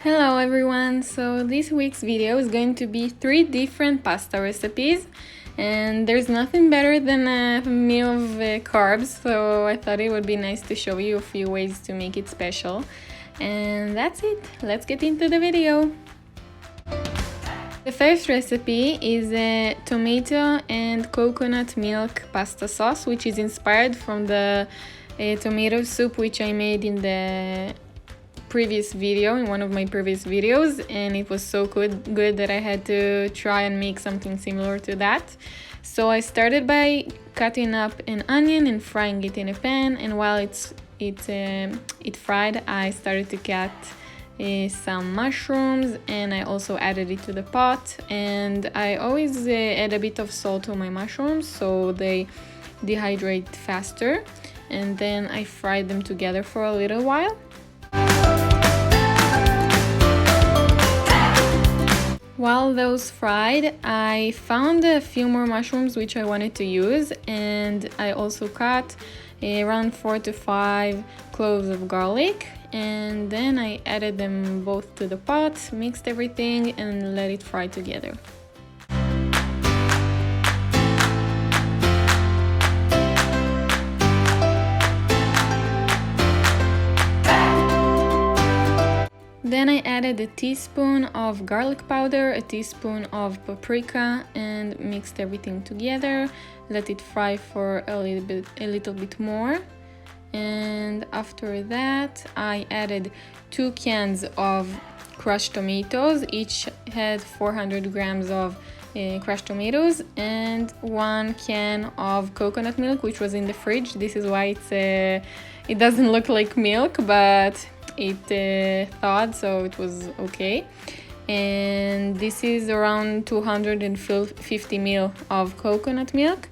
Hello everyone, so this week's video is going to be 3 different pasta recipes, and there's nothing better than a meal of carbs, so I thought it would be nice to show you a few ways to make it special. And that's it, let's get into the video. The first recipe is a tomato and coconut milk pasta sauce, which is inspired from the tomato soup which I made in one of my previous videos, and it was so good that I had to try and make something similar to that. So I started by cutting up an onion and frying it in a pan, and while it fried, I started to cut some mushrooms, and I also added it to the pot. And I always add a bit of salt to my mushrooms so they dehydrate faster, and then I fried them together for a little while. While those fried, I found a few more mushrooms which I wanted to use, and I also cut around 4 to 5 cloves of garlic, and then I added them both to the pot, mixed everything, and let it fry together. Then I added a teaspoon of garlic powder, a teaspoon of paprika, and mixed everything together. Let it fry for a little bit more. And after that, I added 2 cans of crushed tomatoes. Each had 400 grams of crushed tomatoes, and 1 can of coconut milk, which was in the fridge. This is why it doesn't look like milk, but it thawed, so it was okay. And this is around 250 ml of coconut milk,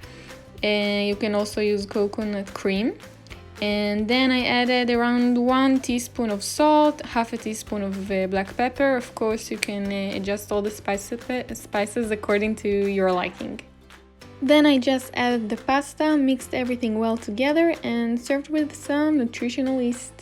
and you can also use coconut cream. And then I added around 1 teaspoon of salt, half a teaspoon of black pepper. Of course, you can adjust all the spices according to your liking. Then I just added the pasta, mixed everything well together, and served with some nutritional yeast.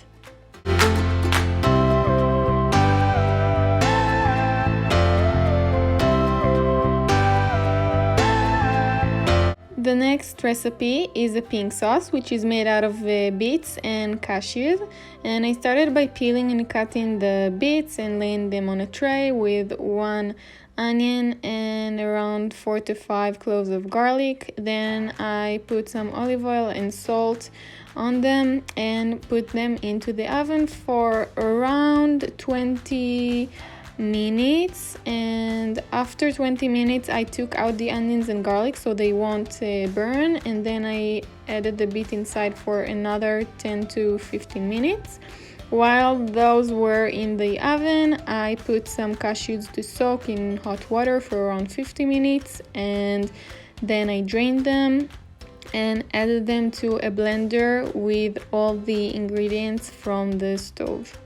The next recipe is a pink sauce, which is made out of beets and cashews. And I started by peeling and cutting the beets and laying them on a tray with 1 onion and around 4 to 5 cloves of garlic. Then I put some olive oil and salt on them and put them into the oven for around 20 minutes. And after 20 minutes I took out the onions and garlic so they won't burn, and then I added the beet inside for another 10 to 15 minutes. While those were in the oven, I put some cashews to soak in hot water for around 50 minutes, and then I drained them and added them to a blender with all the ingredients from the stove.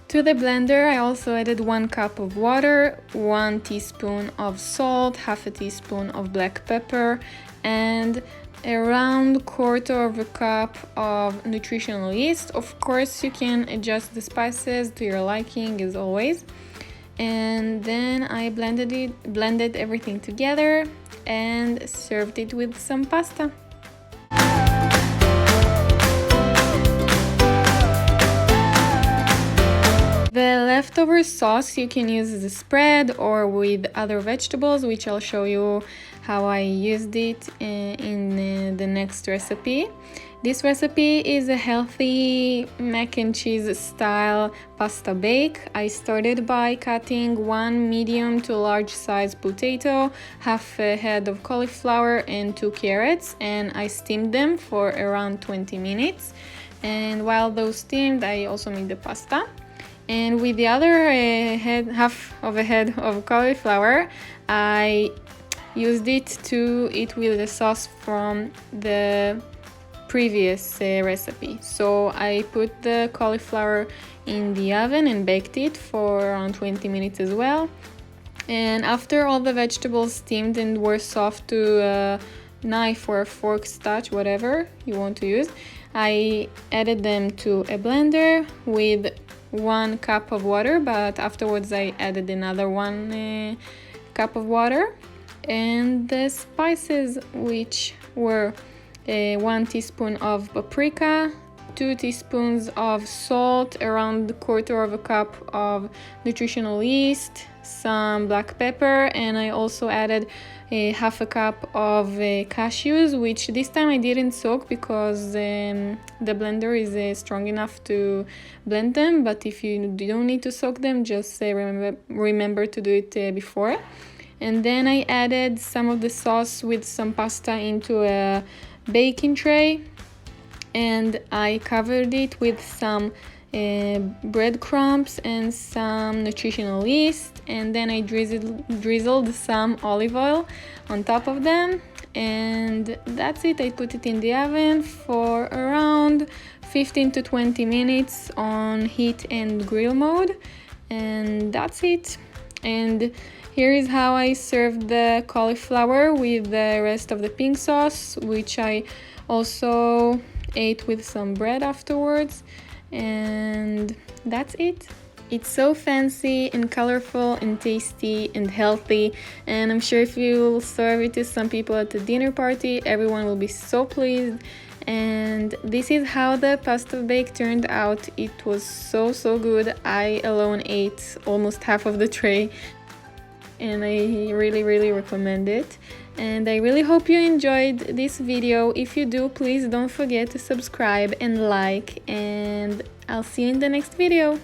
To the blender, I also added 1 cup of water, 1 teaspoon of salt, half a teaspoon of black pepper, and around 1/4 cup of nutritional yeast. Of course, you can adjust the spices to your liking as always. And then I blended everything together and served it with some pasta. The leftover sauce you can use as a spread or with other vegetables, which I'll show you how I used it in the next recipe. This recipe is a healthy mac and cheese style pasta bake. I started by cutting 1 medium to large size potato, half a head of cauliflower, and 2 carrots, and I steamed them for around 20 minutes. And while those steamed, I also made the pasta. And with the other half of a head of cauliflower, I used it to eat with the sauce from the previous recipe. So I put the cauliflower in the oven and baked it for around 20 minutes as well. And after all the vegetables steamed and were soft to a knife or a fork touch, whatever you want to use, I added them to a blender with 1 cup of water, but afterwards I added another 1 cup of water, and the spices, which were 1 teaspoon of paprika, 2 teaspoons of salt, around 1/4 of a cup of nutritional yeast, some black pepper, and I also added 1/2 cup of cashews, which this time I didn't soak because the blender is strong enough to blend them, but if you don't need to soak them, just remember to do it before. And then I added some of the sauce with some pasta into a baking tray, and I covered it with some breadcrumbs and some nutritional yeast, and then I drizzled some olive oil on top of them, and that's it. I put it in the oven for around 15 to 20 minutes on heat and grill mode, and that's it. And here is how I served the cauliflower with the rest of the pink sauce, which I also ate with some bread afterwards, and that's it. It's so fancy and colorful and tasty and healthy, and I'm sure if you serve it to some people at the dinner party, everyone will be so pleased. And this is how the pasta bake turned out. It was so good. I alone ate almost half of the tray, and I really recommend it. And I really hope you enjoyed this video. If you do, please don't forget to subscribe and like, and I'll see you in the next video.